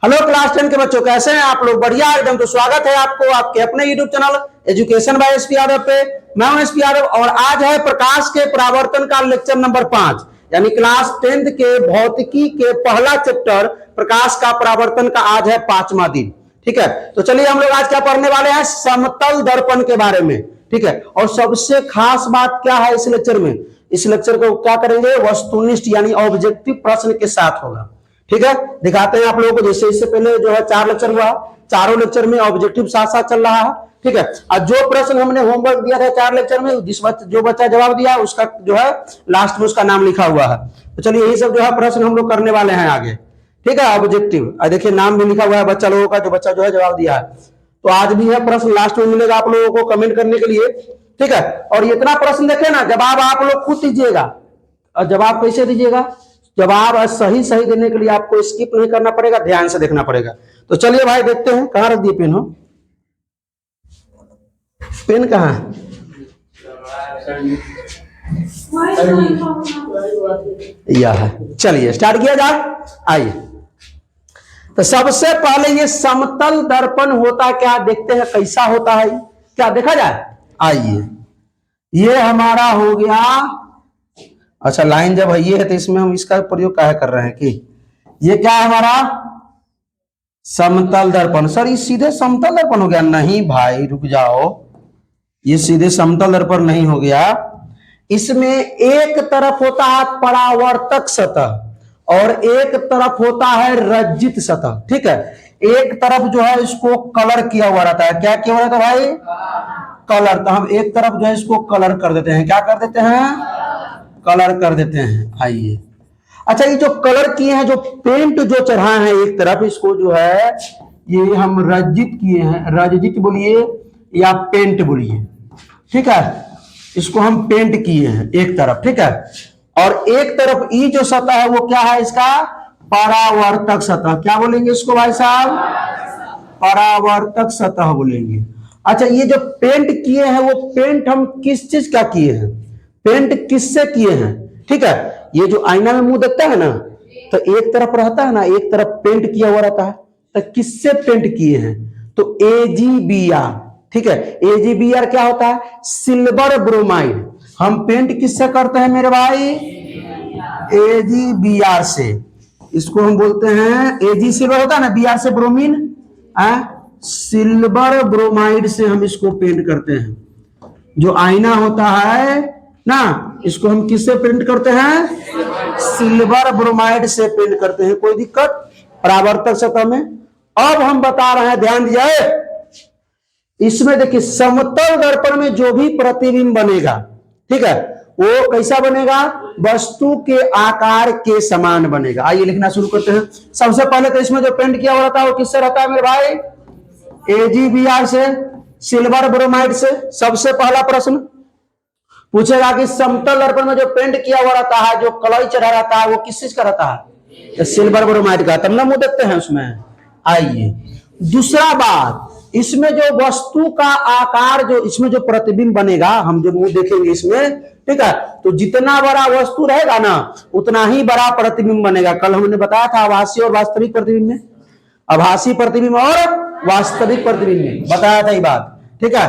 Hello class 10 के बच्चों, कैसे हैं आप लोग? बढ़िया एकदम। तो स्वागत है आपको आपके अपने YouTube channel education by SP Yadav पे। मैं हूं एसपी यादव और आज है प्रकाश के परावर्तन का लेक्चर नंबर 5, यानी क्लास 10 के भौतिकी के पहला चैप्टर प्रकाश का परावर्तन का आज है 5वां दिन। ठीक है, तो चलिए हम लोग आज क्या पढ़ने वाले हैं, समतल दर्पण के बारे में। ठीक है, और सबसे खास बात क्या है इस लेक्चर में, इस लेक्चर को क्या करेंगे, वस्तुनिष्ठ यानी ऑब्जेक्टिव प्रश्न के साथ होगा। ठीक है, दिखाते हैं आप लोगों को। जैसे इससे पहले जो है 4 लेक्चर हुआ, चारों लेक्चर में ऑब्जेक्टिव साथ साथ चल रहा है। ठीक है, और जो प्रश्न हमने होमवर्क दिया था 4 लेक्चर में, जो बच्चा जवाब दिया उसका जो है लास्ट में उसका नाम लिखा हुआ है। तो चलिए यही सब जो है प्रश्न हम लोग करने वाले हैं आगे। ठीक है, ऑब्जेक्टिव देखिए नाम भी लिखा हुआ है बच्चा लोगों का, जो बच्चा जो है जवाब दिया है। तो आज भी है प्रश्न, लास्ट में मिलेगा आप लोगों को कमेंट करने के लिए। ठीक है, और इतना प्रश्न देखे ना, जवाब आप लोग खुद दीजिएगा। और जवाब कैसे दीजिएगा, जवाब सही सही देने के लिए आपको स्किप नहीं करना पड़ेगा, ध्यान से देखना पड़ेगा। तो चलिए भाई देखते हैं, कहां रख दिए पेन? हो पेन कहां है? यह है। चलिए स्टार्ट किया जाए, आइए। तो सबसे पहले ये समतल दर्पण होता क्या, देखते हैं कैसा होता है, क्या देखा जाए। आइए, ये हमारा हो गया। अच्छा, लाइन जब है ये है तो इसमें हम इसका प्रयोग क्या कर रहे हैं कि ये क्या है हमारा समतल दर्पण। सर ये सीधे समतल दर्पण हो गया? नहीं भाई रुक जाओ, ये सीधे समतल दर्पण नहीं हो गया। इसमें एक तरफ होता है परावर्तक सतह और एक तरफ होता है रज्जित सतह। ठीक है, एक तरफ जो है इसको कलर किया हुआ रहता है। क्या किया हुआ रहता है भाई? कलर। तो हम एक तरफ जो है इसको कलर कर देते हैं। क्या कर देते हैं? कलर कर देते हैं। आइए, अच्छा ये जो कलर किए हैं, जो पेंट जो चढ़ाए हैं एक तरफ, इसको जो है ये हम रज्जित किए हैं। रज्जित बोलिए या पेंट बोलिए। ठीक है, इसको हम पेंट किए हैं एक तरफ। ठीक है, और एक तरफ ये जो सतह है वो क्या है इसका, परावर्तक सतह। क्या बोलेंगे इसको भाई साहब? परावर्तक सतह बोलेंगे। अच्छा, ये जो पेंट किए हैं वो पेंट हम किस चीज का किए हैं, पेंट किससे किए हैं? ठीक है, ये जो आईना में मुंह देखता है ना, तो एक तरफ रहता है ना, एक तरफ पेंट किया हुआ रहता है। तो किससे पेंट किए हैं? तो AgBr। ठीक है, AgBr क्या होता है? Silver bromide. हम पेंट किससे करते हैं मेरे भाई? AgBr से। इसको हम बोलते हैं Ag सिल्वर होता है ना, Br से ब्रोमीन, सिल्वर ब्रोमाइड से हम इसको पेंट करते हैं। जो आईना होता है ना, इसको हम किससे पेंट करते हैं? सिल्वर ब्रोमाइड से पेंट करते हैं। कोई दिक्कत परावर्तक सतह में? अब हम बता रहे हैं, ध्यान दीजिए। इसमें देखिए समतल दर्पण में जो भी प्रतिबिंब बनेगा, ठीक है, वो कैसा बनेगा? वस्तु के आकार के समान बनेगा। आइए लिखना शुरू करते हैं। सबसे पहले तो इसमें जो पेंट किया हुआ रहता है वो किससे रहता है मेरे भाई? AgBr से, सिल्वर ब्रोमाइड से। सबसे पहला प्रश्न पूछेगा कि समतल दर्पण में जो पेंट किया हुआ रहता है, जो कलर चढ़ा रहता है, वो किस चीज का रहता है? सिल्वर ब्रोमाइड का। तब ना मुंह देखते हैं उसमें। आइए, दूसरा बात, इसमें जो वस्तु का आकार, जो इसमें जो प्रतिबिंब बनेगा, हम जो मुंह देखेंगे इसमें, ठीक है, तो जितना बड़ा वस्तु रहेगा ना उतना ही बड़ा प्रतिबिंब बनेगा। कल हमने बताया था आभासी और वास्तविक प्रतिबिंब में, आभासी प्रतिबिंब और वास्तविक प्रतिबिंब में बताया था ये बात। ठीक है,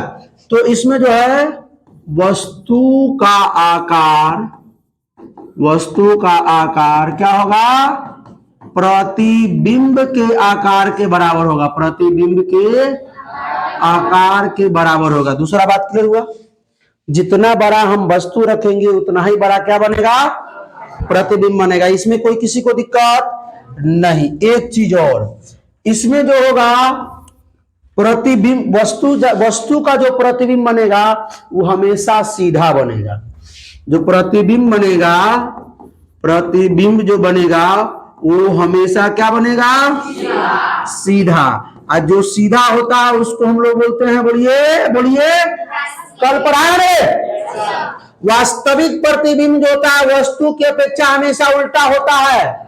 तो इसमें जो है वस्तु का आकार क्या होगा? प्रतिबिंब के आकार के बराबर होगा। प्रतिबिंब के आकार के बराबर होगा। दूसरा बात क्लियर हुआ? जितना बड़ा हम वस्तु रखेंगे उतना ही बड़ा क्या बनेगा? प्रतिबिंब बनेगा। इसमें कोई किसी को दिक्कत नहीं। एक चीज और, इसमें जो होगा प्रतिबिंब, वस्तु का जो प्रतिबिंब बनेगा वो हमेशा सीधा बनेगा। जो प्रतिबिंब बनेगा, प्रतिबिंब जो बनेगा वो हमेशा क्या बनेगा? सीधा। और जो सीधा होता है उसको हम लोग बोलते हैं, बोलिए बोलिए, कल पढ़ाया रे। वास्तविक प्रतिबिंब जो होता है वस्तु की अपेक्षा हमेशा उल्टा होता है।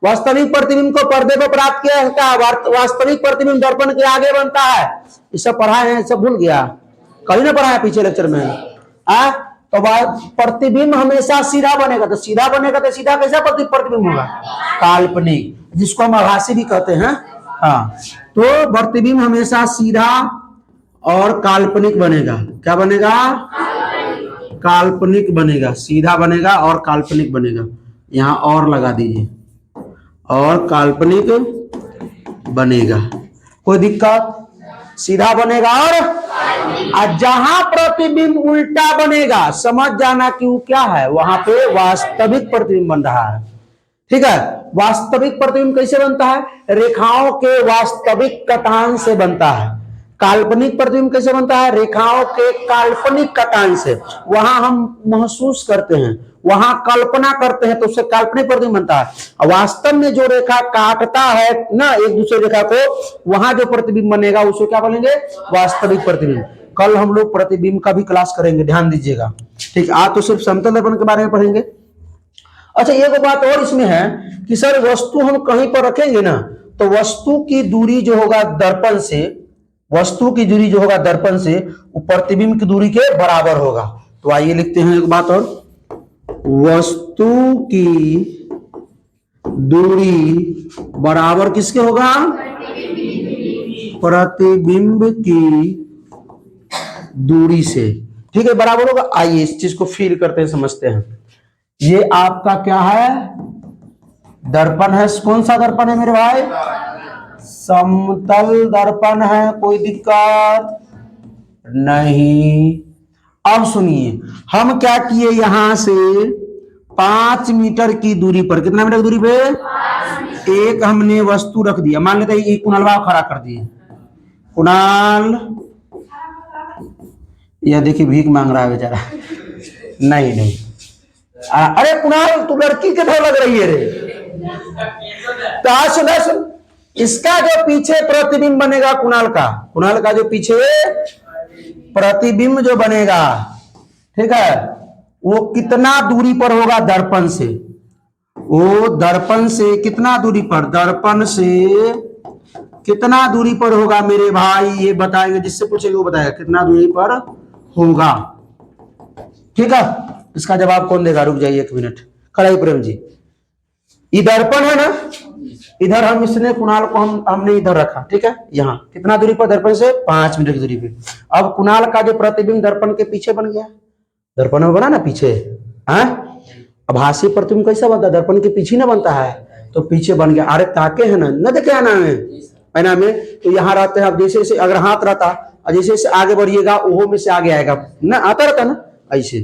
वास्तविक प्रतिबिंब को पर्दे पर प्राप्त किया जाता है। वास्तविक प्रतिबिंब दर्पण के आगे बनता है। ये सब पढ़ाए हैं, सब भूल गया? कभी ना पढ़ाया पीछे लेक्चर में? तो प्रतिबिंब हमेशा सीधा बनेगा। तो सीधा कैसा प्रतिबिंब होगा? काल्पनिक, जिसको हम आभासी भी कहते हैं। हाँ, तो प्रतिबिंब हमेशा सीधा और काल्पनिक बनेगा। क्या बनेगा? काल्पनिक बनेगा, सीधा बनेगा और काल्पनिक बनेगा। यहां और लगा दीजिए, और काल्पनिक बनेगा। कोई दिक्कत? सीधा बनेगा और जहां प्रतिबिंब उल्टा बनेगा समझ जाना कि वो क्या है, वहां पे वास्तविक प्रतिबिंब बन रहा है। ठीक है, वास्तविक प्रतिबिंब कैसे बनता है? रेखाओं के वास्तविक कटान से बनता है। काल्पनिक प्रतिबिंब कैसे बनता है? रेखाओं के काल्पनिक कटान से। वहां हम महसूस करते हैं, वहां कल्पना करते हैं, तो उससे काल्पनिक प्रतिबिंब बनता है। और वास्तव में जो रेखा काटता है ना एक दूसरे रेखा को, वहां जो प्रतिबिंब बनेगा उसको क्या बोलेंगे? वास्तविक प्रतिबिंब। कल हम लोग प्रतिबिंब का भी क्लास करेंगे, ध्यान दीजिएगा। ठीक, आज तो सिर्फ समतल दर्पण के बारे में पढ़ेंगे। अच्छा, एक बात और इसमें है कि सर वस्तु हम कहीं पर रखेंगे ना, तो वस्तु की दूरी जो होगा दर्पण से, वस्तु की दूरी जो होगा दर्पण से, वो प्रतिबिंब की दूरी के बराबर होगा। तो आइए लिखते हैं एक बात और, वस्तु की दूरी बराबर किसके होगा? प्रतिबिंब की दूरी से। ठीक है, बराबर होगा। आइए इस चीज को फील करते हैं, समझते हैं। ये आपका क्या है? दर्पण है। कौन सा दर्पण है मेरे भाई? समतल दर्पण है। कोई दिक्कत नहीं। अब सुनिए, हम क्या किए, यहां से 5 मीटर की दूरी पर, कितना मीटर की दूरी पे? एक हमने वस्तु रख दिया। मान लेते हैं एक कुणाल खड़ा कर दिए। कुणाल, यह देखिए भीख मांग रहा है बेचारा। नहीं नहीं, अरे कुणाल तू लड़की के तरह लग रही है रे। तो आज सुन, इसका जो पीछे प्रतिबिंब बनेगा कुणाल का जो पीछे प्रतिबिंब जो बनेगा, ठीक है, वो कितना दूरी पर होगा दर्पण से? वो दर्पण से कितना दूरी पर? दर्पण से कितना दूरी पर होगा मेरे भाई? ये बताएंगे, जिससे पूछेंगे वो बताएगा कितना दूरी पर होगा। ठीक है, इसका जवाब कौन देगा? रुक जाइए 1 मिनट। खड़े प्रेम जी, ये दर्पण है ना, इधर हम इसने कुणाल को हमने इधर रखा। ठीक है, यहाँ कितना दूरी पर? दर्पण से 5 मीटर की दूरी पे। अब कुणाल का जो प्रतिबिंब दर्पण के पीछे बन गया, दर्पण में बना ना पीछे, है? अब हास्य प्रतिबिंब कैसा बनता है? दर्पण के पीछे ना बनता है, तो पीछे बन गया। अरे ताके है ना देखे है ना में, तो यहाँ रहते हैं। जैसे जैसे अगर हाथ रहता और जैसे जैसे आगे बढ़िएगा, ओहो में से आगे आएगा ना, आता रहता ना ऐसे।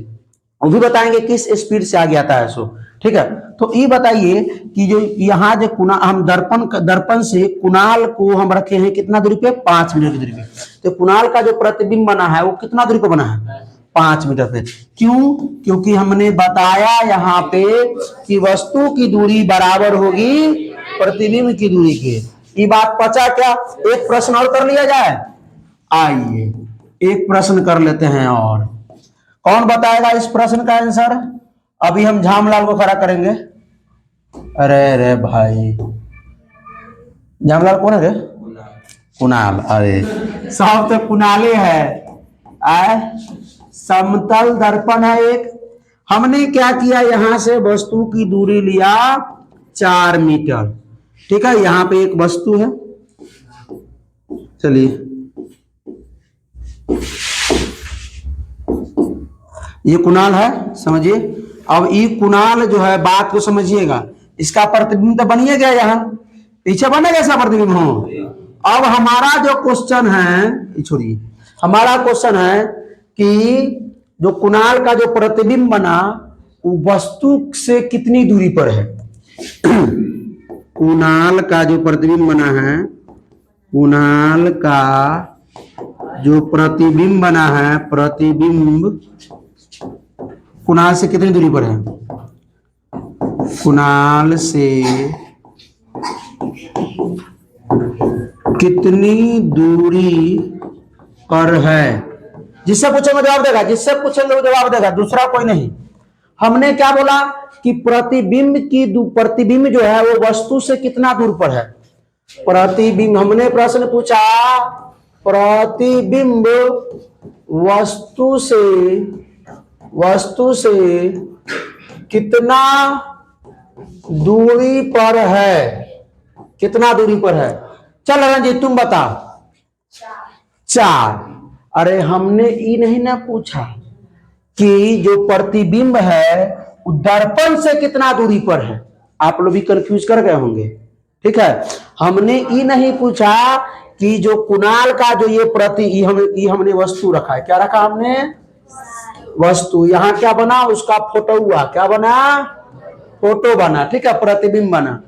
वो भी बताएंगे किस स्पीड से आगे आता है सो। ठीक है, तो ये बताइए कि जो यहाँ जो हम दर्पण से कुणाल को हम रखे हैं कितना दूरी पे? 5 मीटर की दूरी पे। तो कुणाल का जो प्रतिबिंब बना है वो कितना दूरी पे बना है? 5 मीटर पे। क्यों? क्योंकि हमने बताया यहाँ पे कि वस्तु की दूरी बराबर होगी प्रतिबिंब की दूरी के। ये बात पचा क्या? एक प्रश्न और कर लिया जाए। आइए एक प्रश्न कर लेते हैं, और कौन बताएगा इस प्रश्न का आंसर? अभी हम झामलाल को खड़ा करेंगे। अरे भाई, झामलाल कौन है रे? कुणाल। अरे सब तो कुणाले है। समतल दर्पण है एक। हमने क्या किया, यहां से वस्तु की दूरी लिया 4 मीटर। ठीक है, यहां पे एक वस्तु है। चलिए, ये कुणाल है, समझिए। अब ये कुणाल जो है, बात को समझिएगा, इसका प्रतिबिंब तो बनिए गया, यहाँ पीछे बनेगा ऐसा प्रतिबिंब हो। अब हमारा जो क्वेश्चन है, छोड़िए, हमारा क्वेश्चन है कि जो कुणाल का जो प्रतिबिंब बना वो वस्तु से कितनी दूरी पर है? कुणाल का जो प्रतिबिंब बना है, कुणाल का जो प्रतिबिंब बना है, प्रतिबिंब कुणाल से कितनी दूरी पर है? कुणाल से कितनी दूरी पर है? जिससे पूछेंगे जवाब देगा, जिससे पूछेंगे वो जवाब देगा, दूसरा कोई नहीं। हमने क्या बोला कि प्रतिबिंब जो है वो वस्तु से कितना दूर पर है? प्रतिबिंब, हमने प्रश्न पूछा प्रतिबिंब वस्तु से कितना दूरी पर है? कितना दूरी पर है? चल रंजीत तुम बताओ। 4। अरे हमने ये नहीं ना पूछा कि जो प्रतिबिंब है वो दर्पण से कितना दूरी पर है। आप लोग भी कंफ्यूज कर गए होंगे, ठीक है। हमने ये नहीं पूछा कि जो कुणाल का जो ये हमने वस्तु रखा है, क्या रखा हमने? वस्तु। यहाँ क्या बना? उसका फोटो हुआ, क्या बना? फोटो बना, ठीक है, प्रतिबिंब बना।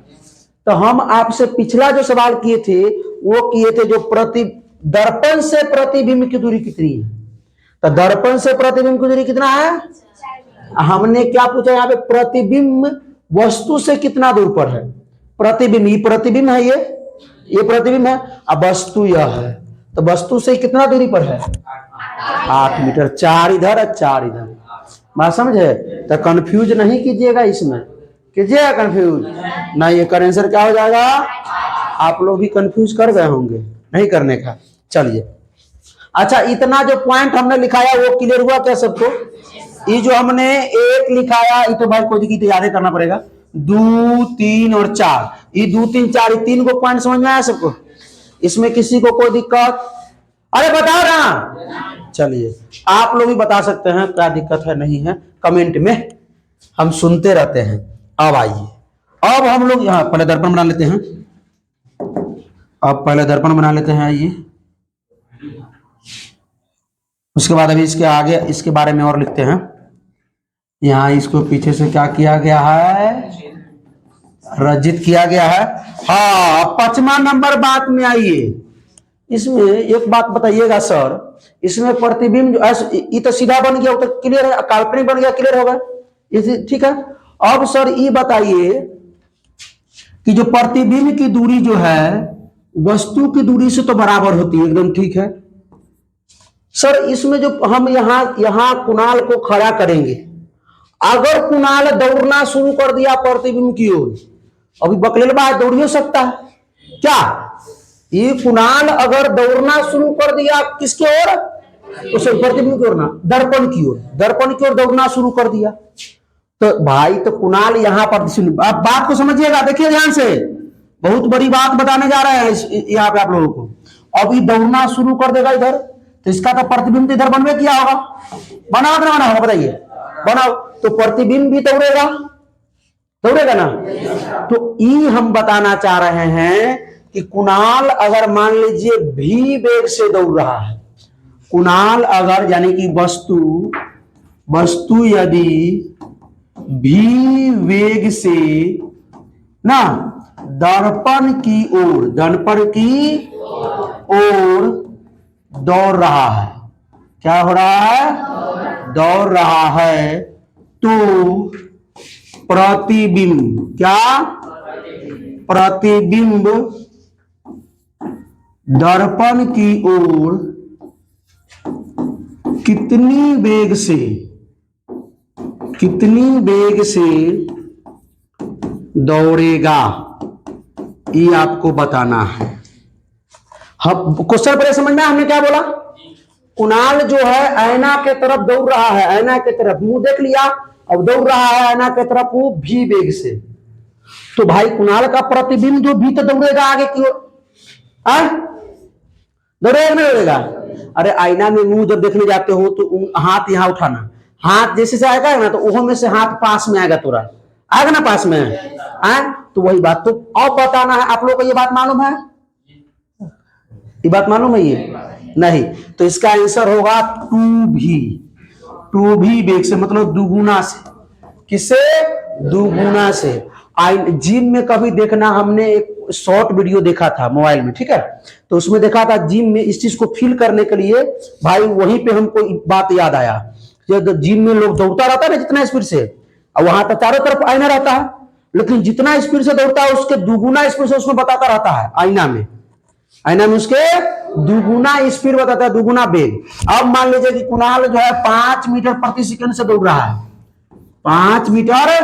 तो हम आपसे पिछला जो सवाल किए थे वो किए थे जो दर्पण से प्रतिबिंब की दूरी कितनी है। तो दर्पण से प्रतिबिंब की दूरी कितना है? हमने क्या पूछा यहाँ पे? प्रतिबिंब वस्तु से कितना दूर पर है। प्रतिबिंब, ये प्रतिबिंब है, ये प्रतिबिंब है, अब वस्तु यह है, तो वस्तु से कितना दूरी पर है? 8 मीटर। 4 इधर और 4 इधर। बात समझे? तो कंफ्यूज नहीं कीजिएगा, इसमें कीजिएगा कंफ्यूज नहीं, ये आंसर क्या हो जाएगा? आप लोग भी कंफ्यूज कर गए होंगे, नहीं करने का। चलिए, अच्छा, इतना जो पॉइंट हमने लिखाया वो क्लियर हुआ क्या सबको? ये जो हमने 1 लिखाया, ये तो भाई कोई की याद करना पड़ेगा। 2, 3 और 4, ये 2, 3, 4, ये 3 को पॉइंट समझ में आया सबको? इसमें किसी को कोई दिक्कत? अरे बताओ ना। चलिए, आप लोग भी बता सकते हैं क्या दिक्कत है नहीं है, कमेंट में, हम सुनते रहते हैं। अब आइए, अब हम लोग यहाँ पहले दर्पण बना लेते हैं। अब पहले दर्पण बना लेते हैं, आइए। उसके बाद अभी इसके आगे इसके बारे में और लिखते हैं। यहाँ इसको पीछे से क्या किया गया है? रजित किया गया है। हाँ, 5वां नंबर बात में आइए। इसमें एक बात बताइएगा सर, इसमें प्रतिबिंब जो ये तो सीधा बन गया, वो तो क्लियर है, काल्पनिक बन गया, क्लियर होगा, ठीक है। अब सर ये बताइए कि जो प्रतिबिंब की दूरी जो है वस्तु की दूरी से तो बराबर होती है, एकदम ठीक है सर। इसमें जो हम यहां कुणाल को खड़ा करेंगे, अगर कुणाल दौड़ना शुरू कर दिया प्रतिबिंब की ओर, अभी बकलेल बात दौड़ ही सकता है क्या? ये कुणाल अगर दौड़ना शुरू कर दिया किसके ओर? तो प्रतिबिंब की ओर ना, दर्पण की ओर, दर्पण की ओर दौड़ना शुरू कर दिया, तो भाई तो कुणाल यहां पर, आप बात को समझिएगा, देखिए ध्यान से, बहुत बड़ी बात बताने जा रहे हैं यहाँ पे आप लोगों को। अब ये दौड़ना शुरू कर देगा इधर, तो इसका तो प्रतिबिंब इधर बनवे किया होगा, बनाओ ना, बनाओ, बताइए, बनाओ, तो प्रतिबिंब भी दौड़ेगा, दौड़ेगा ना। तो ये हम बताना चाह रहे हैं कि कुणाल अगर मान लीजिए भी वेग से दौड़ रहा है, कुणाल अगर यानी कि वस्तु यदि भी वेग से ना दर्पण की ओर दौड़ रहा है, क्या हो रहा है? दौड़ रहा है, तो प्रतिबिंब, क्या? प्रतिबिंब दर्पण की ओर कितनी वेग से दौड़ेगा, ये आपको बताना है। हम क्वेश्चन पहले समझना, हमने क्या बोला? कुणाल जो है ऐना के तरफ दौड़ रहा है, ऐना के तरफ मुंह देख लिया, अब दौड़ रहा है ऐना के तरफ वो भी वेग से, तो भाई कुणाल का प्रतिबिंब जो भी तो दौड़ेगा आगे की ओर, दौड़ेगा नहीं दौड़ेगा? अरे आईना में मुंह जब देखने जाते हो तो हाथ यहां उठाना, हाथ जैसे से आएगा ना तो ओहो में से हाथ पास में आएगा, तुरा आएगा ना पास में, तो वही बात। तो अब बताना है आप लोग को, ये बात मालूम है? ये बात मालूम है? ये नहीं, तो इसका आंसर होगा 2v वेग से, मतलब दुगुना से। किससे? दुगुना से। जिम में कभी देखना, हमने एक शॉर्ट वीडियो देखा था मोबाइल में, ठीक है, तो उसमें देखा था जिम में इस चीज को फील करने के लिए, भाई वहीं पे हमको बात याद आया, जब जिम में लोग दौड़ता रहता है ना जितना स्पीड से, और वहां तो चारों तरफ आईना रहता है, लेकिन जितना स्पीड से दौड़ता है उसके दुगुना स्पीड से उसमें बताता रहता है आईना में उसके दुगुना स्पीड बताता है, दुगुना वेग। अब मान लीजिए कि कुणाल जो है 5 मीटर प्रति सेकंड से दौड़ रहा है, 5 मीटर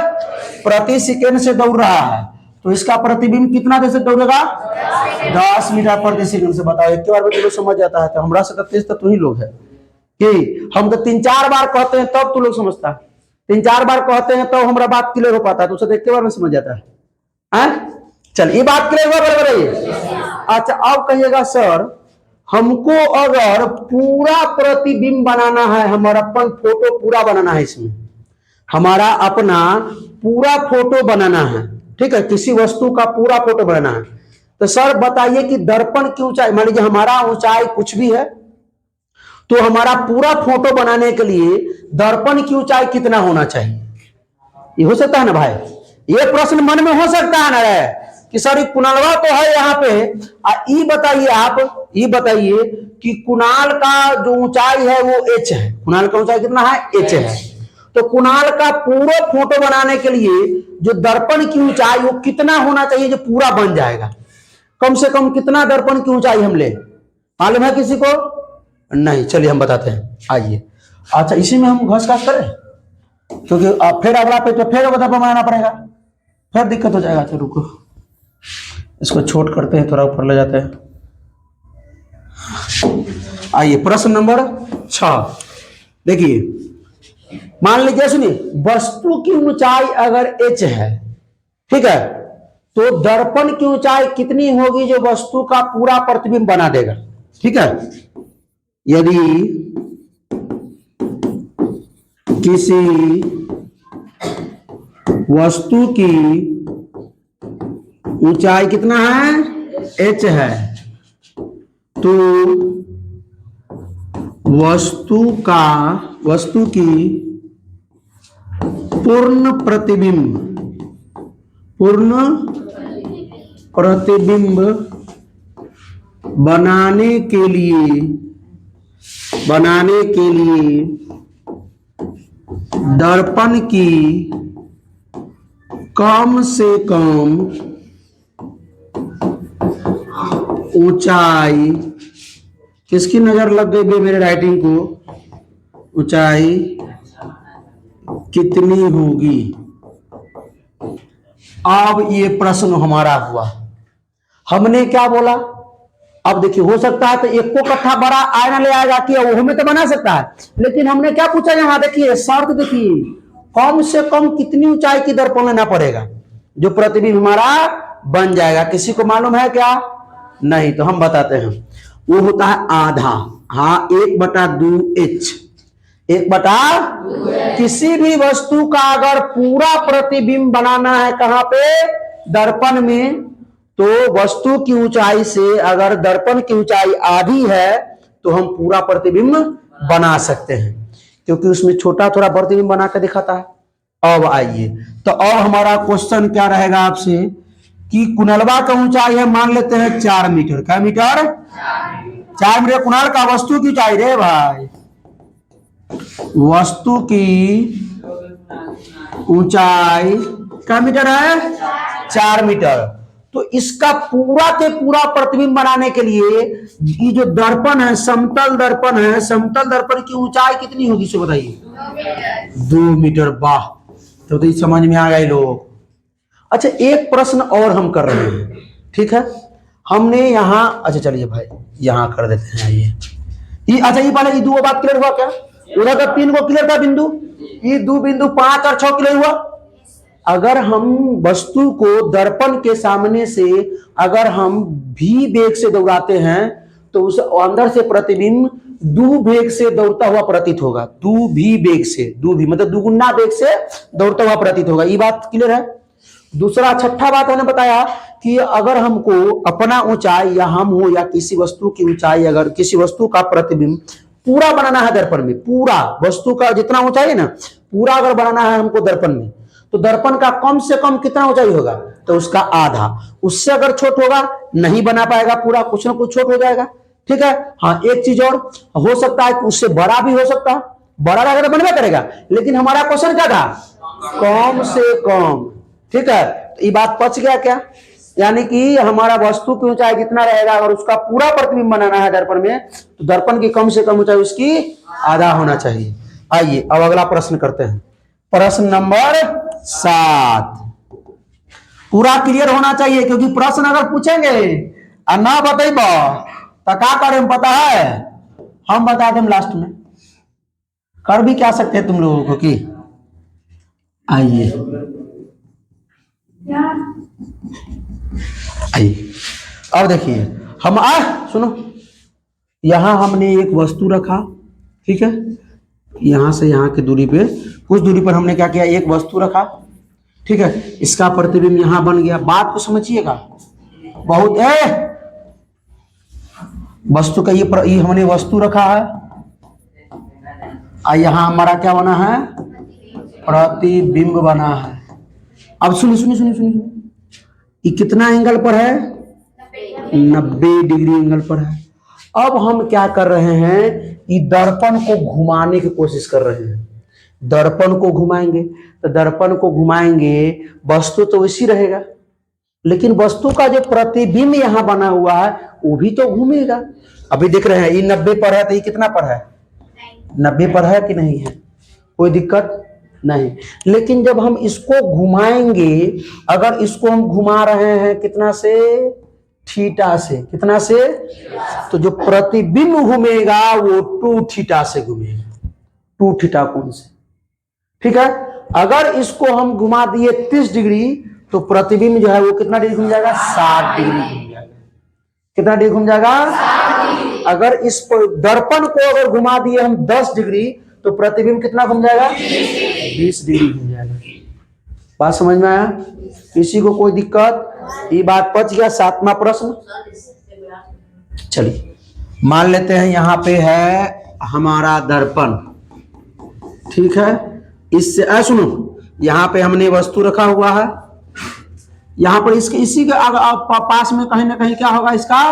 प्रति सेकंड से दौड़ रहा है, तो इसका प्रतिबिंब कितना देर से दौड़ेगा? 10 मीटर प्रति सेकंड से। बताओ, एक बार में तो समझ जाता है, तो हमरा से तो तेज तो तू ही लोग है कि हम तो 3-4 बार कहते हैं तब तू लोग समझता है, 3-4 बार कहते हैं तो हमारा बात क्लियर हो पाता है, तो उसे एक बार में समझ जाता है। चल ये बात क्लियर हुआ, बराबर है ये। अच्छा अब कहिएगा सर हमको अगर पूरा प्रतिबिंब बनाना है, हमारा अपन फोटो पूरा बनाना है, इसमें हमारा अपना पूरा फोटो बनाना है, ठीक है, किसी वस्तु का पूरा फोटो बनाना है, तो सर बताइए कि दर्पण की ऊंचाई, मान लीजिए हमारा ऊंचाई कुछ भी है, तो हमारा पूरा फोटो बनाने के लिए दर्पण की ऊंचाई कितना होना चाहिए? ये हो सकता है ना भाई, ये प्रश्न मन में हो सकता है ना कि सर कुणालवा तो है यहाँ पे, ये बताइए आप, ये बताइए कि कुणाल का जो ऊंचाई है वो एच है, कुणाल का ऊंचाई कितना है? एच है। तो कुणाल का पूरा फोटो बनाने के लिए जो दर्पण की ऊंचाई वो कितना होना चाहिए जो पूरा बन जाएगा? कम से कम कितना दर्पण की ऊंचाई हम ले, मालूम है किसी को? नहीं, चलिए हम बताते हैं, आइए। अच्छा इसी में हम घस घास करें, क्योंकि फिर अगला पे तो फिर दर्पण बनाना पड़ेगा, फिर दिक्कत हो जाएगा। तो रुको इसको छोट करते हैं, थोड़ा ऊपर ले जाते हैं। आइए प्रश्न नंबर 6 देखिए, मान लीजिए, सुनिए, वस्तु की ऊंचाई अगर h है, ठीक है, तो दर्पण की ऊंचाई कितनी होगी जो वस्तु का पूरा प्रतिबिंब बना देगा? ठीक है, यदि किसी वस्तु की ऊंचाई कितना है? h है, तो वस्तु की पूर्ण प्रतिबिंब बनाने के लिए दर्पण की कम से कम ऊंचाई, किसकी नजर लग गई भाई मेरे राइटिंग को? ऊंचाई कितनी होगी? अब ये प्रश्न हमारा हुआ, हमने क्या बोला? अब देखिए, हो सकता है तो एक को कट्ठा बड़ा आयना ले आएगा कि वो हमें तो बना सकता है, लेकिन हमने क्या पूछा यहाँ? देखिए शर्त देखिए, कम से कम कितनी ऊंचाई की दर्पण लेना पड़ेगा जो प्रतिबिंब हमारा बन जाएगा? किसी को मालूम है क्या? नहीं, तो हम बताते हैं, वो होता है आधा, हाँ 1/2h, 1/2। किसी भी वस्तु का अगर पूरा प्रतिबिंब बनाना है कहां पे? दर्पण में, तो वस्तु की ऊंचाई से अगर दर्पण की ऊंचाई आधी है तो हम पूरा प्रतिबिंब बना सकते हैं, क्योंकि उसमें छोटा थोड़ा प्रतिबिंब बना कर दिखाता है। अब आइए, तो अब हमारा क्वेश्चन क्या रहेगा आपसे कि कुणालवा का ऊंचाई है, मान लेते हैं 4 मीटर। क्या मीटर? 4 मीटर कुणाल का वस्तु की ऊंचाई रे भाई, वस्तु की ऊंचाई क्या मीटर है? 4 मीटर। तो इसका पूरा के पूरा प्रतिबिंब बनाने के लिए ये जो दर्पण है, समतल दर्पण है, समतल दर्पण की ऊंचाई कितनी होगी इसे बताइए? 2 मीटर। वाह, तो ये समझ में आ गए लोग। अच्छा एक प्रश्न और हम कर रहे हैं, ठीक है, हमने यहाँ, अच्छा चलिए भाई यहाँ कर देते हैं। ये अच्छा ये पहले ये 2 बात क्लियर हुआ क्या? उधर का 3 को क्लियर था बिंदु, ये 2 बिंदु 5 और 6 क्लियर हुआ। अगर हम वस्तु को दर्पण के सामने से अगर हम v वेग से दौड़ाते हैं तो उस अंदर से प्रतिबिंब दू वेग से दौड़ता हुआ प्रतीत होगा। दू भी वेग से, दू भी मतलब दुगुना वेग से दौड़ता हुआ प्रतीत होगा। ये बात क्लियर है। दूसरा छठा बात मैंने बताया कि अगर हमको अपना ऊंचाई या हम हो या किसी वस्तु की ऊंचाई, अगर किसी वस्तु का प्रतिबिंब पूरा बनाना है दर्पण में, पूरा वस्तु का जितना ऊंचाई है ना, पूरा अगर बनाना है हमको दर्पण में, तो दर्पण का कम से कम कितना ऊंचाई होगा? तो उसका आधा। उससे अगर छोट होगा नहीं बना पाएगा पूरा, कुछ ना कुछ छोट हो जाएगा। ठीक है। हाँ एक चीज और हो सकता है कि उससे बड़ा भी हो सकता है, बड़ा रहेगा तो बनवा करेगा, लेकिन हमारा क्वेश्चन क्या था? कम से कम। ठीक है, तो ये बात पच गया क्या? यानी कि हमारा वस्तु की ऊंचाई कितना रहेगा, अगर उसका पूरा प्रतिबिंब बनाना है दर्पण में, तो दर्पण की कम से कम ऊंचाई उसकी आधा होना चाहिए। आइए अब अगला प्रश्न करते हैं, प्रश्न नंबर 7। पूरा क्लियर होना चाहिए, क्योंकि प्रश्न अगर पूछेंगे और ना बतेब तो क्या करें पता है? हम बता दें लास्ट में, कर भी क्या सकते हैं तुम लोगों को कि आइए आइए अब देखिए हम सुनो, यहां हमने एक वस्तु रखा, ठीक है, यहां से यहां की दूरी पे कुछ दूरी पर हमने क्या किया, एक वस्तु रखा, ठीक है, इसका प्रतिबिंब यहां बन गया। बात को समझिएगा, बहुत वस्तु का ये हमने वस्तु रखा है और यहां हमारा क्या बना है, प्रतिबिंब बना है। अब सुनिए सुनिए सुनिए सुनिए, ये कितना एंगल पर है, 90 डिग्री एंगल पर है। अब हम क्या कर रहे हैं, ये दर्पण को घुमाने की कोशिश कर रहे हैं। दर्पण को घुमाएंगे तो दर्पण को घुमाएंगे, वस्तु तो वैसी रहेगा, लेकिन वस्तु का जो प्रतिबिंब यहां बना हुआ है वो भी तो घूमेगा। अभी देख रहे हैं ये 90 पर है, तो ये कितना पर है, 90 पर है कि नहीं है, कोई दिक्कत नहीं। लेकिन जब हम इसको घुमाएंगे, अगर इसको हम घुमा रहे हैं कितना से, थीटा से, कितना से, तो जो प्रतिबिंब घूमेगा वो 2 थीटा से घूमेगा, 2 थीटा कोण से, ठीक है। अगर इसको हम घुमा दिए 30 डिग्री तो प्रतिबिंब जो है वो कितना डिग्री घूम जाएगा, 60 डिग्री घूम जाएगा। कितना डिग्री घूम जाएगा, अगर इस दर्पण को अगर घुमा दिए हम 10 डिग्री तो प्रतिबिंब कितना घूम जाएगा, 20 डिग्री घूम जाएगा। बात समझ में आया, किसी को कोई दिक्कत, ये बात पच गया। 7वां प्रश्न, चलिए मान लेते हैं यहां पे है हमारा दर्पण, ठीक है, इससे सुनो, यहां पे हमने वस्तु रखा हुआ है, यहां पर इसके इसी के पास में कहीं ना कहीं क्या होगा, इसका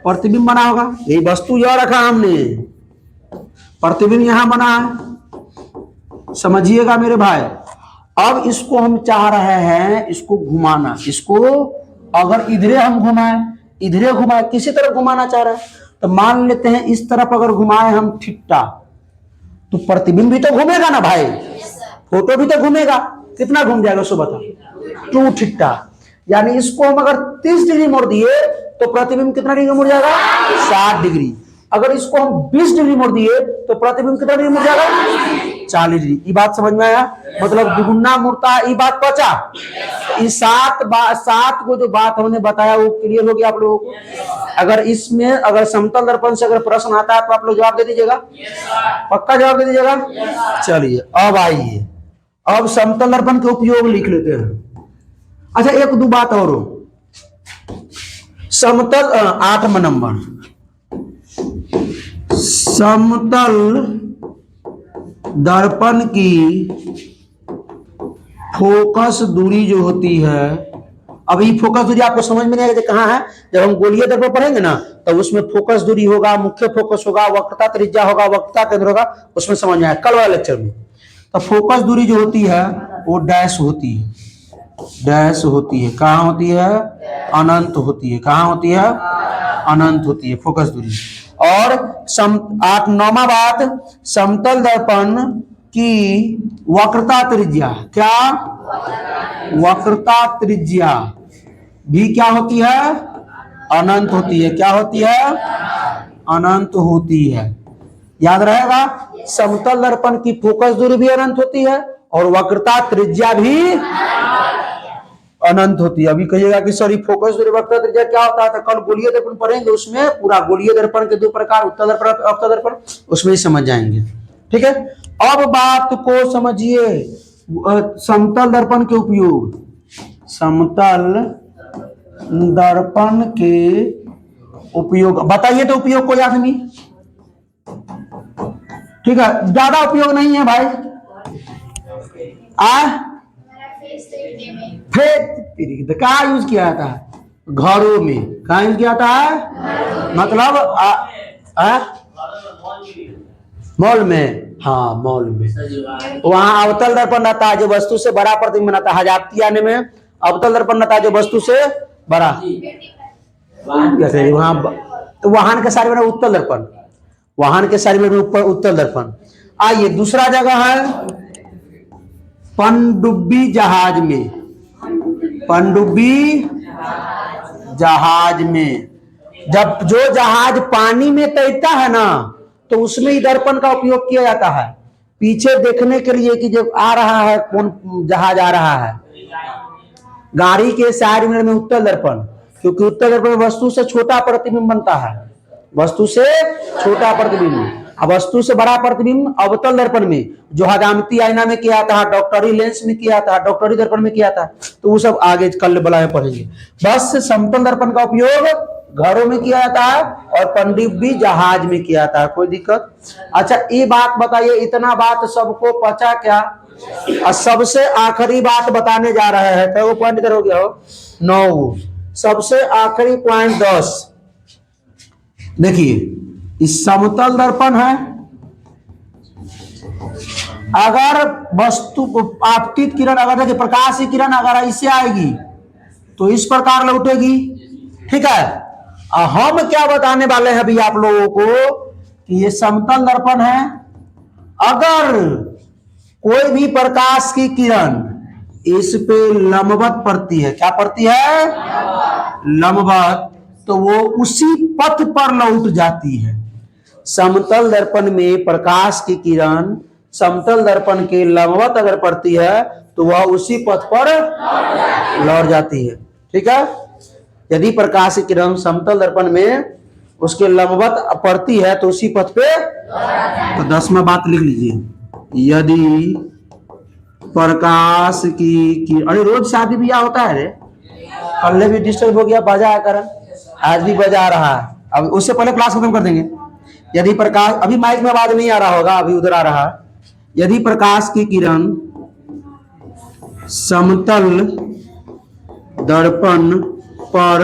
प्रतिबिंब बना होगा। ये वस्तु यह रखा हमने, प्रतिबिंब यहां बना है, समझिएगा मेरे भाई। अब इसको हम चाह रहे हैं इसको घुमाना, इसको अगर इधरे हम घुमाएं, इधरे घुमाएं, किसी तरफ घुमाना चाह रहे हैं, तो मान लेते हैं इस तरफ अगर घुमाए हम थीटा, तो प्रतिबिंब भी तो घूमेगा ना भाई, फोटो भी तो घूमेगा। कितना घूम जाएगा सो बता, 2 थीटा। यानी इसको हम अगर 30 डिग्री मोड़ दिए तो प्रतिबिंब कितना डिग्री मुड़ जाएगा, 60 डिग्री। अगर इसको हम 20 डिग्री मोड़ दिए तो प्रतिबिंब कितना डिग्री मुड़ जाएगा, 40 डिग्री। ये बात समझ में आया, मतलब दुगुना मुड़ता है, ये बात पचा। इस 7 को जो बात हमने बताया वो क्लियर हो गया आप लोगों को। अगर इसमें अगर समतल दर्पण से अगर प्रश्न आता है तो आप लोग जवाब दे दीजिएगा, पक्का जवाब दे दीजिएगा। चलिए अब आइए, अब समतल दर्पण के उपयोग लिख लेते हैं। अच्छा एक दो बात और, समतल 8वां नंबर, समतल दर्पण की फोकस दूरी जो होती है, अभी फोकस दूरी आपको समझ में नहीं आएगा कहाँ है, जब हम गोलीय दर्पण पढ़ेंगे ना तो उसमें फोकस दूरी होगा, मुख्य फोकस होगा, वक्रता त्रिज्या होगा, वक्रता केंद्र होगा, उसमें समझ में आएगा कल वाले लेक्चर में। तो फोकस दूरी जो होती है वो डैश होती है, डैश होती है, कहाँ होती है, अनंत होती है, कहाँ होती है, अनंत होती है फोकस दूरी। और 9वां बात, समतल दर्पण की वक्रता त्रिज्या, क्या, वक्रता त्रिज्या भी क्या होती है, अनंत होती है, क्या होती है, अनंत होती है। याद रहेगा, समतल दर्पण की फोकस दूरी भी अनंत होती है और वक्रता त्रिज्या भी अनंत होती है। अभी कहिएगा कि सर फोकस दूरी वक्रता त्रिज्या क्या होता है, तो कल गोलीय दर्पण पढ़ेंगे, उसमें पूरा गोलीय दर्पण के 2 प्रकार, उत्तल दर्पण अवतल दर्पण, उसमें ही समझ जाएंगे, ठीक है। अब बात को समझिए, समतल दर्पण के उपयोग, समतल दर्पण के उपयोग बताइए, तो उपयोग कोई आदमी, ठीक है, ज्यादा उपयोग नहीं है भाई। कहाँ यूज किया जाता है, घरों में, कहाँ यूज किया जाता है, मतलब मॉल में, हाँ मॉल में, वहां अवतल दर्पण रहता है जो वस्तु से बड़ा प्रतिबिंब बनाता है। हजारती आने में अवतल दर्पण रहता है जो वस्तु से बड़ा, वहां तो वाहन के सारे में उत्तल दर्पण, वाहन के सारे में ऊपर उत्तल दर्पण। आइए दूसरा जगह है पनडुब्बी जहाज में, पनडुब्बी जहाज में, जब जो जहाज पानी में तैरता है ना तो उसमें ही दर्पण का उपयोग किया जाता है, पीछे देखने के लिए कि जब आ रहा है कौन जहाज आ रहा है, गाड़ी के साइड मिरर में उत्तल दर्पण, क्योंकि उत्तल दर्पण में वस्तु से छोटा प्रतिबिंब बनता है, वस्तु से छोटा प्रतिबिंब। अब वस्तु से बड़ा प्रतिबिंब अवतल दर्पण में, जो हजामती आईना में किया था, डॉक्टरी लेंस में किया था, डॉक्टरी दर्पण में किया था, तो वो सब आगे कल बला में पढ़ेंगे। बस समतल दर्पण का उपयोग घरों में किया जाता है और पनडुब्बी जहाज में किया जाता है। कोई दिक्कत? अच्छा ये बात बताइए, इतना बात सबको पचा क्या? और सबसे आखिरी बात बताने जा रहे हैं, तो वो पॉइंट इधर हो गया हो 9। सबसे आखिरी पॉइंट 10। देखिए इस समतल दर्पण है, अगर वस्तु आपतित किरण, अगर देखिए प्रकाश की किरण अगर ऐसे आएगी तो इस प्रकार लौटेगी, ठीक है। हम क्या बताने वाले हैं अभी आप लोगों को कि ये समतल दर्पण है, अगर कोई भी प्रकाश की किरण इस पे लंबवत पड़ती है, क्या पड़ती है? लंबवत, तो वो उसी पथ पर लौट जाती है। समतल दर्पण में प्रकाश की किरण समतल दर्पण के लंबवत अगर पड़ती है तो वह उसी पथ पर लौट जाती है, ठीक है। यदि प्रकाश की किरण समतल दर्पण में उसके लंबवत पड़ती है तो उसी पथ पे, तो 10वां बात लिख लीजिए, यदि प्रकाश की अरे रोज शादी ब्याह होता है रे, कल भी डिस्टर्ब हो गया, बजा कर आज भी बजा रहा है, अब उससे पहले क्लास खत्म कर देंगे। यदि प्रकाश, अभी माइक में आवाज नहीं आ रहा होगा, अभी उधर आ रहा है। यदि प्रकाश की किरण समतल दर्पण पर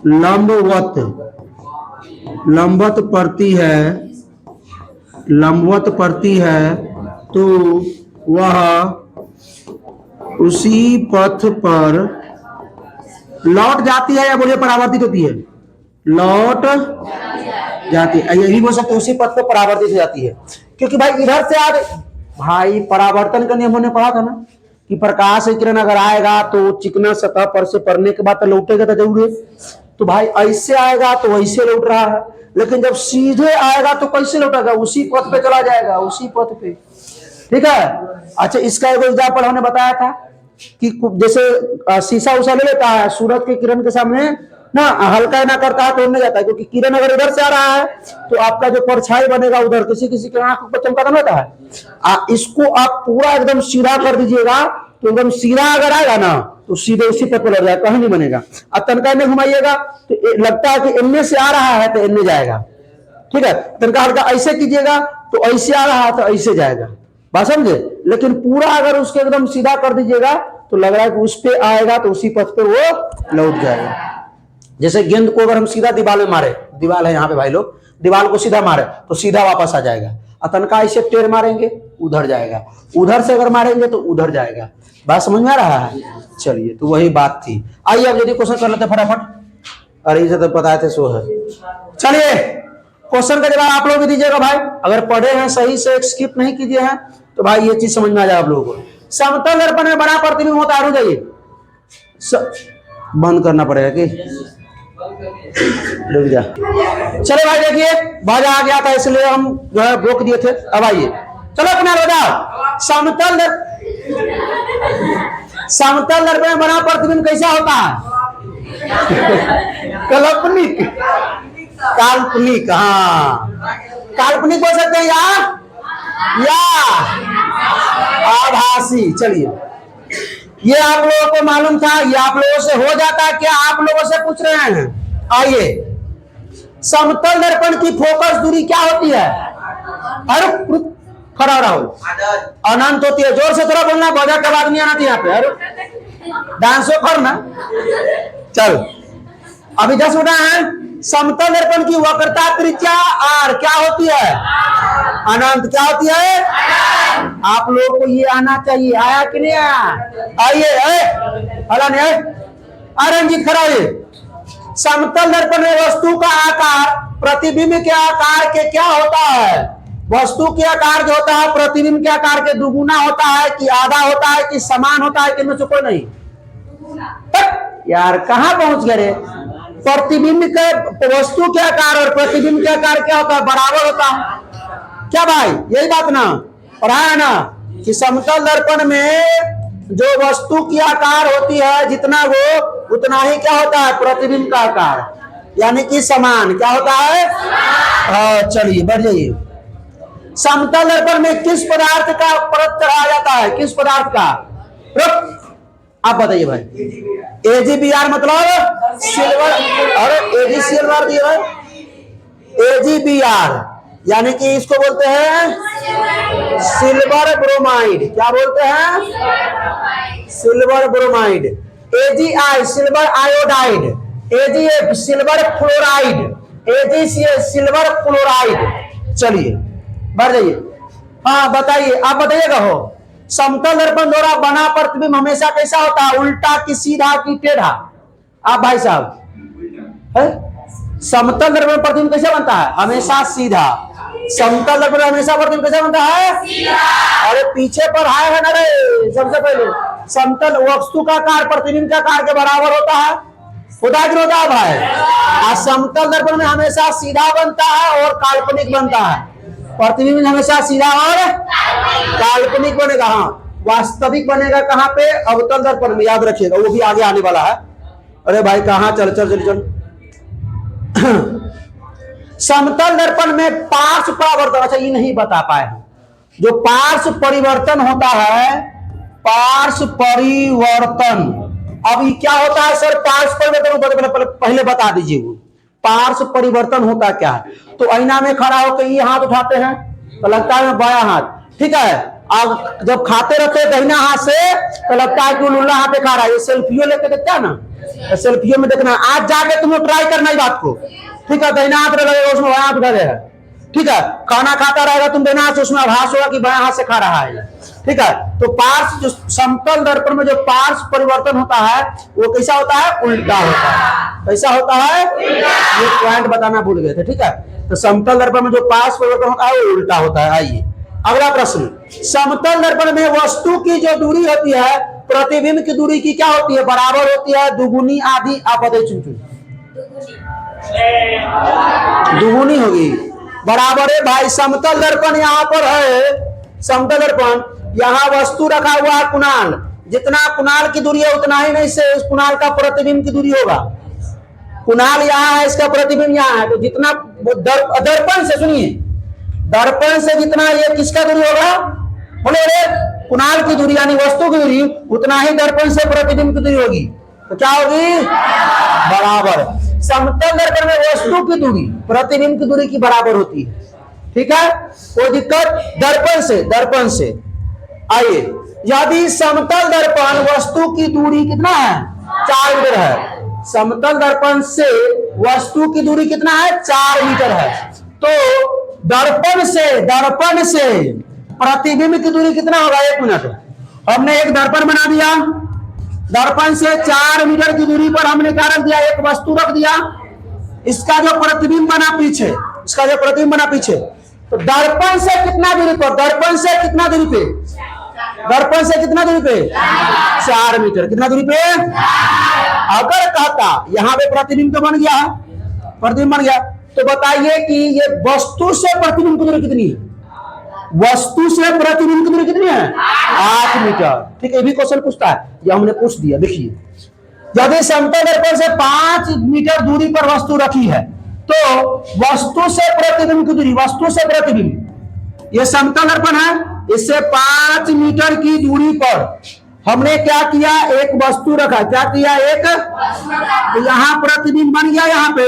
लंबवत पड़ती है तो वह उसी पथ पर लौट जाती है, या बोलिए परावर्तित होती है? लौट जाती है, यही बोल सकते, उसी पथ पर परावर्तित हो जाती है। क्योंकि भाई इधर से आज भाई परावर्तन का नियम हमने पढ़ा था ना, कि प्रकाश की किरण अगर आएगा तो चिकना सतह पर से पड़ने के बाद तो लौटेगा तो जरूर है। तो भाई ऐसे आएगा तो वैसे लौट रहा है, लेकिन जब सीधे आएगा तो कैसे लौटेगा? उसी पथ पे चला जाएगा, उसी पथ पे, ठीक है। अच्छा इसका एक एग्जाम्पल हमने बताया था कि जैसे शीशा उषा ले लेता है, सूरज की किरण के सामने ना हल्का ना करता है तो उड़ने जाता है, क्योंकि किरण अगर इधर से आ रहा है तो आपका जो परछाई बनेगा उधर, किसी किसी के आंख पर चमका नहीं होता है। इसको आप पूरा एकदम सीधा कर दीजिएगा तो एकदम सीधा अगर आएगा ना तो सीधे उसी पर लग जाएगा, कहीं नहीं बनेगा। और तनका में घुमाइएगा तो लगता है कि इनमें से आ रहा है तो इनमें जाएगा, ठीक है। तनका हल्का ऐसे कीजिएगा तो ऐसे आ रहा है तो ऐसे जाएगा, बात समझे। लेकिन पूरा अगर उसके एकदम सीधा कर दीजिएगा तो लग रहा है कि उस पे आएगा तो उसी पथ पे वो लौट जाएगा। जैसे गेंद को अगर हम सीधा दीवार में मारे, दीवार है यहाँ पे भाई लोग, दीवार को सीधा मारे तो सीधा वापस आ जाएगा। अतनका ऐसे टेढ़ मारेंगे उधर जाएगा, उधर से अगर मारेंगे तो उधर जाएगा। बात समझ में आ रहा है? चलिए तो वही बात थी। आइए अब यदि क्वेश्चन कर लेते फटाफट, अरे इसे तो बताए थे सो है। चलिए क्वेश्चन का जवाब आप लोग भी दीजिएगा भाई, अगर पढ़े हैं सही से स्किप नहीं कीजिए हैं तो भाई ये चीज समझ में आ जाए आप लोगों को। समतल दर्पण में बड़ा प्रतिबिंब होता है, जाइए बंद करना पड़ेगा कि रुक जा। चलो भाई देखिए बाजा आ गया था इसलिए हम जो है रोक दिए थे। अब आइए चलो अपना हो जाओ। समतल दर्पण में बड़ा प्रतिबिंब कैसा होता है? काल्पनिक, काल्पनिक, हाँ काल्पनिक बोल सकते हैं या आभासी। चलिए ये आप लोगों को मालूम था, ये आप लोगों से हो जाता है क्या? आप लोगों से पूछ रहे हैं। आइए समतल दर्पण की फोकस दूरी क्या होती है? अरे खड़ा रहो, अनंत होती है। जोर से थोड़ा बोलना, बजा के आवाज नहीं आना थी यहाँ पे। अरे डांसो करना। चल अभी 10 उठा है। समतल दर्पण की वक्रता त्रिज्या आर क्या होती है? अनंत। क्या होती है? आप लोगों को ये आना चाहिए। आया कि नहीं आया? आइए हला नहीं आए। रंजीत खड़ा है। समतल दर्पण में वस्तु का आकार प्रतिबिंब के आकार के क्या होता है? वस्तु के आकार जो होता है प्रतिबिंब के आकार के दुगुना होता है कि आधा होता है कि समान होता है कि इनमें से कोई नहीं? यार कहां पहुंच गए? प्रतिबिंब के वस्तु के आकार और प्रतिबिंब के आकार क्या होता है? बराबर होता है क्या भाई? यही बात ना पढ़ाया ना कि समतल दर्पण में जो वस्तु की आकार होती है जितना वो उतना ही क्या होता है प्रतिबिंब का आकार, यानी कि समान क्या होता है। चलिए बढ़ जाइए। समतल दर्पण में किस पदार्थ का परत चढ़ाया जाता है, किस पदार्थ का। आप बताइए भाई। AgBr मतलब सिल्वर, अरे Ag सिल्वर दिया है, AgBr यानी कि इसको बोलते हैं सिल्वर ब्रोमाइड। क्या बोलते हैं, silver bromide. AgI silver iodide, AgF silver fluoride, AgCl silver chloride. चलिए बढ़ जाइए। हाँ बताइए, आप बताइएगा हो। समतल दर्पण द्वारा बना प्रतिबिंब हमेशा कैसा होता है, उल्टा कि सीधा कि टेढ़ा। आप भाई साहब है, समतल दर्पण प्रतिबिंब कैसे बनता है, हमेशा सीधा। समतल दर्पण हमेशा प्रतिबिंब कैसे बनता है, सीधा। अरे पीछे पर है ना रे। सबसे पहले समतल वस्तु का आकार प्रतिबिंब का आकार के बराबर होता है, खुदा की होता है भाई। समतल दर्पण में हमेशा सीधा बनता है और काल्पनिक बनता है। प्रतिबिंब हमेशा सीधा और काल्पनिक बनेगा। हाँ वास्तविक बनेगा कहाँ पे, अवतल दर्पण में, याद रखिएगा, वो भी आगे आने वाला है। अरे भाई कहाँ चल चल चल चल। समतल दर्पण में पार्श्व परावर्तन, अच्छा ये नहीं बता पाए, जो पार्श्व परिवर्तन होता है, पार्श्व परिवर्तन। अब ये क्या होता है सर, पार्श्व परिवर्तन पहले बता दीजिए। वो पार्श्व परिवर्तन होता क्या है। तो आईना में खड़ा होकर ये हाथ उठाते हैं तो लगता है बायां हाथ, ठीक है। अब जब खाते रहते दाहिना हाथ से तो लगता है कि लुल्ला हाथ पे खा रहा है। ये सेल्फियों लेके देखता है ना, सेल्फियों में देखना। आज जाके तुम ट्राई करना इस बात को, ठीक है। दाहिना हाथ लगेगा उसमें बायां हाथ उठा देगा, ठीक है। खाना खाता रहेगा तुम दाहिना हाथ से, उसमें आभास होगा कि बायां हाथ से खा रहा है, ठीक है। तो पार्श्व जो समतल दर्पण में जो पार्श्व परिवर्तन होता है वो कैसा होता है, उल्टा होता है। कैसा होता है, ये पॉइंट बताना भूल गए थे, ठीक है। तो समतल दर्पण में जो पार्श्व परिवर्तन होता है वो उल्टा होता है। आइए अगला प्रश्न। समतल दर्पण में वस्तु की जो दूरी होती है प्रतिबिंब की दूरी की क्या होती है, बराबर होती है, दुगुनी, आधी। आप बताइए चुन चुन। दुगुनी होगी, बराबर है भाई। समतल दर्पण यहाँ पर है, समतल दर्पण, यहाँ वस्तु रखा हुआ है कुणाल, जितना कुणाल की दूरी है उतना ही नहीं से उस कुणाल का प्रतिबिंब की दूरी होगा। कुणाल यहाँ है, इसका प्रतिबिंब यहाँ है, तो जितना दर्पण से, सुनिए, दर्पण से जितना ये किसका दूरी होगा, बोले रे, कुणाल की दूरी यानी वस्तु की दूरी, उतना ही दर्पण से प्रतिबिंब की दूरी होगी। तो क्या होगी, बराबर। समतल दर्पण में वस्तु की दूरी प्रतिबिंब की दूरी की बराबर होती है, ठीक है, कोई दिक्कत। दर्पण से, दर्पण से। आइए, यदि समतल दर्पण वस्तु की दूरी कितना है, 4 मीटर है। समतल दर्पण से वस्तु की दूरी कितना है, 4 मीटर है। तो दर्पण से प्रतिबिंब की दूरी कितना होगा, 1 मिनट। हमने एक दर्पण बना दिया, दर्पण से 4 मीटर की दूरी पर हमने क्या रख दिया, एक वस्तु रख दिया। इसका जो प्रतिबिंब बना पीछे, इसका जो प्रतिबिंब बना पीछे, तो दर्पण से कितना दूरी पर, दर्पण से कितना दूरी पे, दर्पण से कितना दूरी पे, 4 मीटर। कितना दूरी पे, अगर कहता यहां पे प्रतिबिंब तो बन गया, प्रतिबिंब बन गया, तो बताइए कि ये वस्तु से प्रतिबिंब की दूरी कितनी है, वस्तु से प्रतिबिंब की दूरी कितनी है, 8 मीटर। ठीक है, ये भी क्वेश्चन पूछता है, ये हमने पूछ दिया। देखिए, यदि समतल दर्पण से 5 मीटर दूरी पर वस्तु रखी है तो वस्तु से प्रतिबिंब की दूरी, वस्तु से प्रतिबिंब, ये समतल दर्पण है, इससे 5 मीटर की दूरी पर हमने क्या किया, एक वस्तु रखा। क्या किया, एक, तो यहां प्रतिबिंब बन गया। यहाँ पे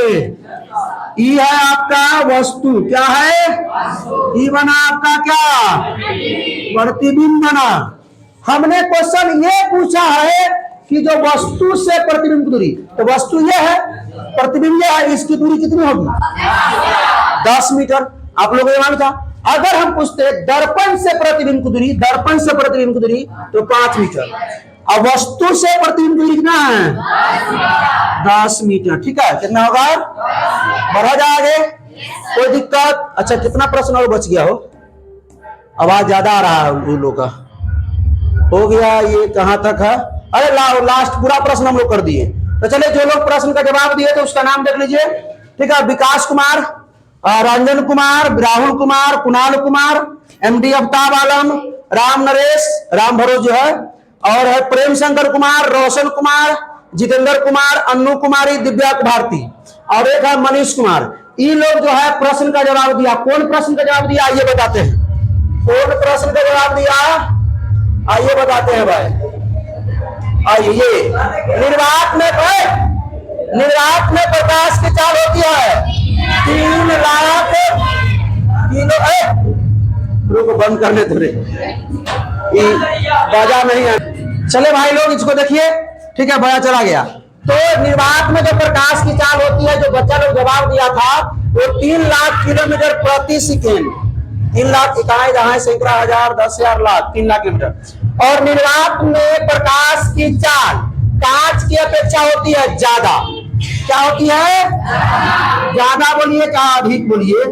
ई है आपका वस्तु, क्या है, ई बना आपका क्या, प्रतिबिंब बना। हमने क्वेश्चन ये पूछा है कि जो वस्तु से प्रतिबिंब की दूरी, तो वस्तु ये है, प्रतिबिंब ये है, इसकी दूरी कितनी होगी, 10 मीटर। आप लोगों को मालूम था। अगर हम पूछते दर्पण से प्रतिबिंब की दूरी, दर्पण से प्रतिबिंब की दूरी तो 5 मीटर, अब वस्तु से प्रतिबिंब की दूरी कितना है, 10 मीटर। ठीक है, कितना होगा, बढ़ा जाएगा, कोई दिक्कत। अच्छा, कितना प्रश्न और बच गया हो, आवाज ज्यादा आ रहा है उन लोगों का, हो गया। ये कहां तक है, अरे लास्ट पूरा प्रश्न हम लोग कर दिए। तो चलिए, जो लोग प्रश्न का जवाब दिए तो उसका नाम देख लीजिए। ठीक है, विकास कुमार, रंजन कुमार, राहुल कुमार, कुणाल कुमार, MD अफ्ताब आलम, राम नरेश, राम भरोज जो है, और है प्रेम शंकर कुमार, रोशन कुमार, जितेंद्र कुमार, अन्नू कुमारी, दिव्या भारती, और एक है मनीष कुमार। ये लोग जो है प्रश्न का जवाब दिया। कौन प्रश्न का जवाब दिया आइए बताते हैं। कौन प्रश्न का जवाब दिया आइए बताते हैं भाई। आइए, निर्वात में प्रकाश की चाल होती है 3 लाख किलो। रुको बंद करने थोड़े, बाजा नहीं है। चले भाई लोग इसको देखिए, ठीक है, बड़ा चला गया। तो निर्वात में जो प्रकाश की चाल होती है, जो बच्चा लोग जवाब दिया था, वो 3 लाख किलोमीटर प्रति सेकेंड। 3 लाख इकाई दहाई सैकड़ा हजार 10,000 लाख 3 लाख किलोमीटर। और निर्वात में प्रकाश की चाल कांच की अपेक्षा होती है ज्यादा। क्या होती है? ज्यादा बोलिए, क्या अधिक बोलिए।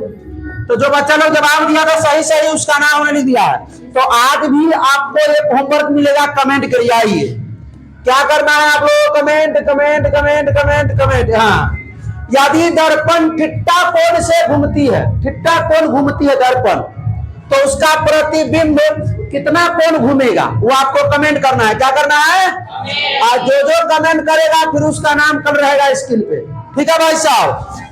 तो जो बच्चा लोग जवाब दिया था सही सही, उसका नाम उन्होंने नहीं दिया है। तो आज भी आपको एक होमवर्क मिलेगा, कमेंट करिए। आइए, क्या करना है आप लोग? Comment comment comment comment comment. हाँ, यदि दर्पण ठिट्टा कोण से घूमती है, ठिट्टा कोण घूमती है दर्पण, तो उसका प्रतिबिंब कितना कोण घूमेगा, वो आपको कमेंट करना है। क्या करना है? और जो कमेंट करेगा फिर उसका नाम कल रहेगा स्क्रीन पे। ठीक है भाई साहब,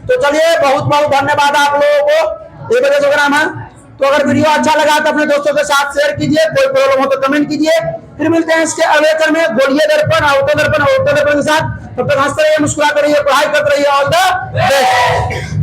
तो चलिए, बहुत बहुत धन्यवाद आप लोगों को। 1 बजे प्रोग्राम है, तो अगर वीडियो अच्छा लगा तो अपने दोस्तों के साथ शेयर कीजिए। कोई प्रॉब्लम हो तो कमेंट कीजिए। फिर मिलते हैं इसके अगले चरण में गोलीय दर्पण, ऑटो दर्पण के साथ। तब तक हंसते रहिए, मुस्कुराते रहिए, पढ़ाई करते रहिए। All the best.